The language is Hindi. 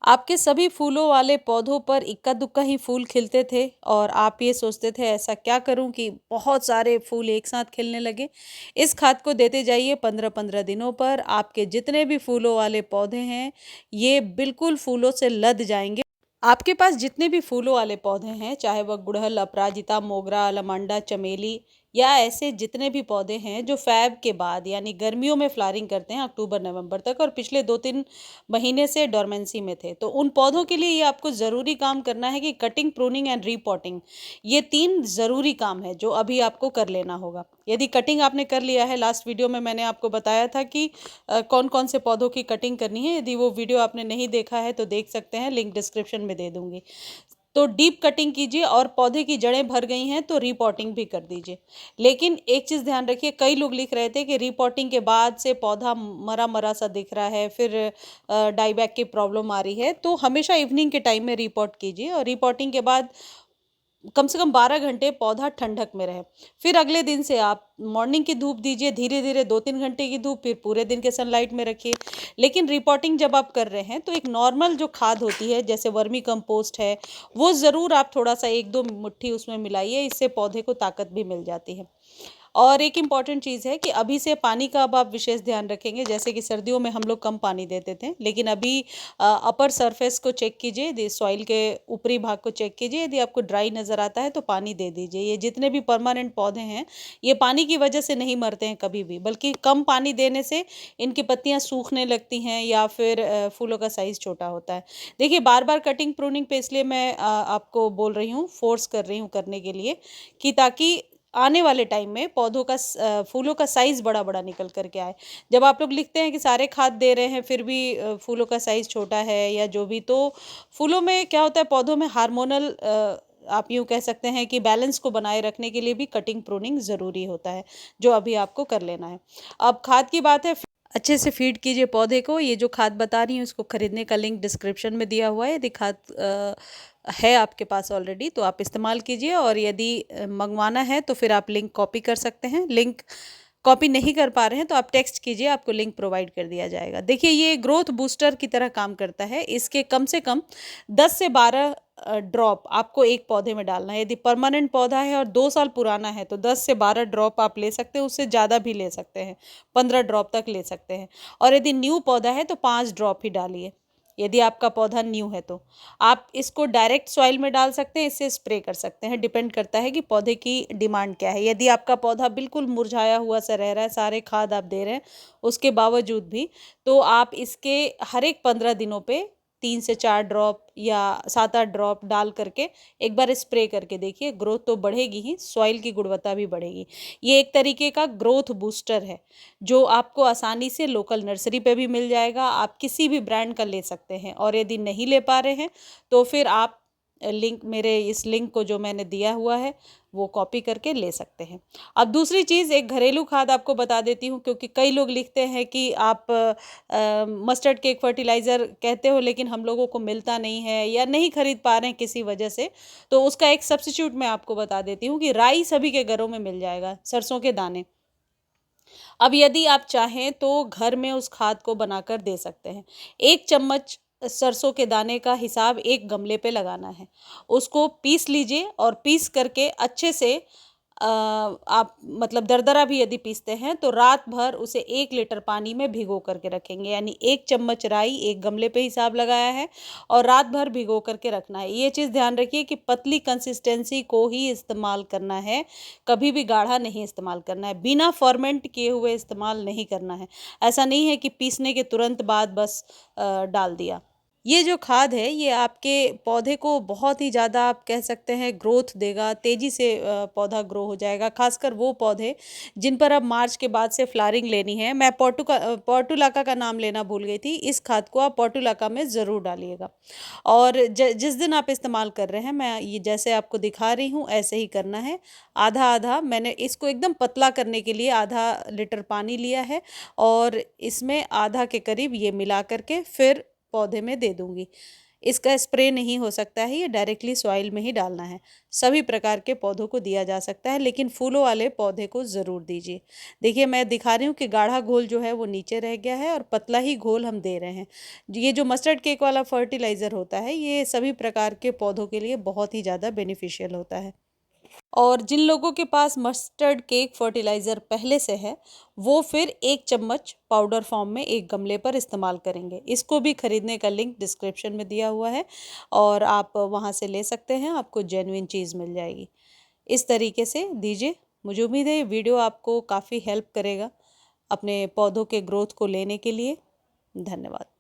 आपके सभी फूलों वाले पौधों पर इक्का-दुक्का ही फूल खिलते थे और आप ये सोचते थे ऐसा क्या करूं कि बहुत सारे फूल एक साथ खिलने लगे। इस खाद को देते जाइए 15-15 दिनों पर आपके जितने भी फूलों वाले पौधे हैं, ये बिल्कुल फूलों से लद जाएंगे। आपके पास जितने भी फूलों वाले पौधे हैं, चाहे वह गुड़हल, अपराजिता, मोगरा, अलमांडा, चमेली या ऐसे जितने भी पौधे हैं जो फ़ैब के बाद यानी गर्मियों में फ्लावरिंग करते हैं अक्टूबर-नवंबर तक और पिछले 2-3 महीने से डोरमेंसी में थे। तो उन पौधों के लिए ये आपको ज़रूरी काम करना है कि कटिंग, प्रूनिंग एंड रीपॉटिंग, ये 3 ज़रूरी काम है जो अभी आपको कर लेना होगा। यदि कटिंग आपने कर लिया है, लास्ट वीडियो में मैंने आपको बताया था कि कौन-कौन से पौधों की कटिंग करनी है। यदि वो वीडियो आपने नहीं देखा है तो देख सकते हैं, लिंक डिस्क्रिप्शन में दे दूँगी। तो डीप कटिंग कीजिए और पौधे की जड़ें भर गई हैं तो रीपॉटिंग भी कर दीजिए। लेकिन एक चीज़ ध्यान रखिए, कई लोग लिख रहे थे कि रीपॉटिंग के बाद से पौधा मरा-मरा सा दिख रहा है, फिर डाईबैक की प्रॉब्लम आ रही है, तो हमेशा इवनिंग के टाइम में रीपॉट कीजिए और रीपॉटिंग के बाद कम से कम 12 घंटे पौधा ठंडक में रहे। फिर अगले दिन से आप मॉर्निंग की धूप दीजिए, धीरे-धीरे 2-3 घंटे की धूप, फिर पूरे दिन के सनलाइट में रखिए। लेकिन रिपोर्टिंग जब आप कर रहे हैं, तो एक नॉर्मल जो खाद होती है, जैसे वर्मी कंपोस्ट है, वो ज़रूर आप थोड़ा-सा 1-2 मुट्ठी उसमें मिलाइए, इससे पौधे को ताकत भी मिल जाती है। और एक इम्पॉर्टेंट चीज़ है कि अभी से पानी का अब आप विशेष ध्यान रखेंगे। जैसे कि सर्दियों में हम लोग कम पानी देते थे, लेकिन अभी अपर सरफेस को चेक कीजिए, यदि सॉइल के ऊपरी भाग को चेक कीजिए, यदि आपको ड्राई नज़र आता है तो पानी दे दीजिए। ये जितने भी परमानेंट पौधे हैं, ये पानी की वजह से नहीं मरते हैं कभी भी, बल्कि कम पानी देने से इनकी पत्तियाँ सूखने लगती हैं या फिर फूलों का साइज़ छोटा होता है। देखिए, बार-बार कटिंग प्रूनिंग पे इसलिए मैं आपको बोल रही हूँ, फ़ोर्स कर रही हूँ करने के लिए, कि ताकि आने वाले टाइम में पौधों का फूलों का साइज़ बड़ा-बड़ा निकल कर के आए। जब आप लोग लिखते हैं कि सारे खाद दे रहे हैं फिर भी फूलों का साइज़ छोटा है या जो भी, तो फूलों में क्या होता है, पौधों में हार्मोनल आप यूँ कह सकते हैं कि बैलेंस को बनाए रखने के लिए भी कटिंग प्रूनिंग ज़रूरी होता है, जो अभी आपको कर लेना है। अब खाद की बात है, अच्छे से फीड कीजिए पौधे को। ये जो खाद बता रही हूँ, इसको खरीदने का लिंक डिस्क्रिप्शन में दिया हुआ है। यदि खाद है आपके पास ऑलरेडी तो आप इस्तेमाल कीजिए, और यदि मंगवाना है तो फिर आप लिंक कॉपी कर सकते हैं। लिंक कॉपी नहीं कर पा रहे हैं तो आप टेक्स्ट कीजिए, आपको लिंक प्रोवाइड कर दिया जाएगा। देखिए, ये ग्रोथ बूस्टर की तरह काम करता है। इसके कम से कम 10 से 12 ड्रॉप आपको एक पौधे में डालना है। यदि परमानेंट पौधा है और 2 साल पुराना है तो 10 से 12 ड्रॉप आप ले सकते हैं, उससे ज़्यादा भी ले सकते हैं, 15 ड्रॉप तक ले सकते हैं। और यदि न्यू पौधा है तो 5 ड्रॉप ही डालिए, यदि आपका पौधा न्यू है तो। आप इसको डायरेक्ट सॉइल में डाल सकते हैं, इससे स्प्रे कर सकते हैं, डिपेंड करता है कि पौधे की डिमांड क्या है। यदि आपका पौधा बिल्कुल मुरझाया हुआ सा रह रहा है, सारे खाद आप दे रहे हैं उसके बावजूद भी, तो आप इसके हर एक 15 दिनों पे 3 से 4 ड्रॉप या 7-8 ड्रॉप डाल करके एक बार स्प्रे करके देखिए। ग्रोथ तो बढ़ेगी ही, सॉइल की गुणवत्ता भी बढ़ेगी। ये एक तरीके का ग्रोथ बूस्टर है, जो आपको आसानी से लोकल नर्सरी पे भी मिल जाएगा। आप किसी भी ब्रांड का ले सकते हैं, और यदि नहीं ले पा रहे हैं तो फिर आप लिंक, मेरे इस लिंक को जो मैंने दिया हुआ है, वो कॉपी करके ले सकते हैं। अब दूसरी चीज़, एक घरेलू खाद आपको बता देती हूँ, क्योंकि कई लोग लिखते हैं कि आप मस्टर्ड केक फर्टिलाइज़र कहते हो लेकिन हम लोगों को मिलता नहीं है या नहीं खरीद पा रहे हैं किसी वजह से। तो उसका एक सब्स्टिट्यूट मैं आपको बता देती हूँ कि राई सभी के घरों में मिल जाएगा, सरसों के दाने। अब यदि आप चाहें तो घर में उस खाद को बनाकर दे सकते हैं। 1 चम्मच सरसों के दाने का हिसाब एक गमले पे लगाना है। उसको पीस लीजिए और पीस करके अच्छे से आप मतलब दरदरा भी यदि पीसते हैं तो रात भर उसे 1 लीटर पानी में भिगो करके रखेंगे। यानी 1 चम्मच राई एक गमले पे हिसाब लगाया है और रात भर भिगो करके रखना है। ये चीज़ ध्यान रखिए कि पतली कंसिस्टेंसी को ही इस्तेमाल करना है, कभी भी गाढ़ा नहीं इस्तेमाल करना है, बिना फर्मेंट किए हुए इस्तेमाल नहीं करना है। ऐसा नहीं है कि पीसने के तुरंत बाद बस डाल दिया। ये जो खाद है, ये आपके पौधे को बहुत ही ज़्यादा आप कह सकते हैं ग्रोथ देगा, तेज़ी से पौधा ग्रो हो जाएगा। ख़ासकर वो पौधे जिन पर अब मार्च के बाद से फ्लावरिंग लेनी है। मैं पोर्टुलाका का नाम लेना भूल गई थी। इस खाद को आप पोर्टुलाका में ज़रूर डालिएगा, और जिस दिन आप इस्तेमाल कर रहे हैं, मैं ये जैसे आपको दिखा रही हूँ ऐसे ही करना है। आधा-आधा मैंने इसको एकदम पतला करने के लिए आधा लीटर पानी लिया है, और इसमें आधा के करीब ये मिला कर के फिर पौधे में दे दूँगी। इसका स्प्रे नहीं हो सकता है, ये डायरेक्टली सॉइल में ही डालना है। सभी प्रकार के पौधों को दिया जा सकता है, लेकिन फूलों वाले पौधे को ज़रूर दीजिए। देखिए मैं दिखा रही हूँ कि गाढ़ा घोल जो है वो नीचे रह गया है और पतला ही घोल हम दे रहे हैं। ये जो मस्टर्ड केक वाला फर्टिलाइज़र होता है, ये सभी प्रकार के पौधों के लिए बहुत ही ज़्यादा बेनिफिशियल होता है। और जिन लोगों के पास मस्टर्ड केक फर्टिलाइज़र पहले से है, वो फिर 1 चम्मच पाउडर फॉर्म में एक गमले पर इस्तेमाल करेंगे। इसको भी खरीदने का लिंक डिस्क्रिप्शन में दिया हुआ है और आप वहाँ से ले सकते हैं, आपको जेन्युइन चीज़ मिल जाएगी। इस तरीके से दीजिए। मुझे उम्मीद है ये वीडियो आपको काफ़ी हेल्प करेगा अपने पौधों के ग्रोथ को लेने के लिए। धन्यवाद।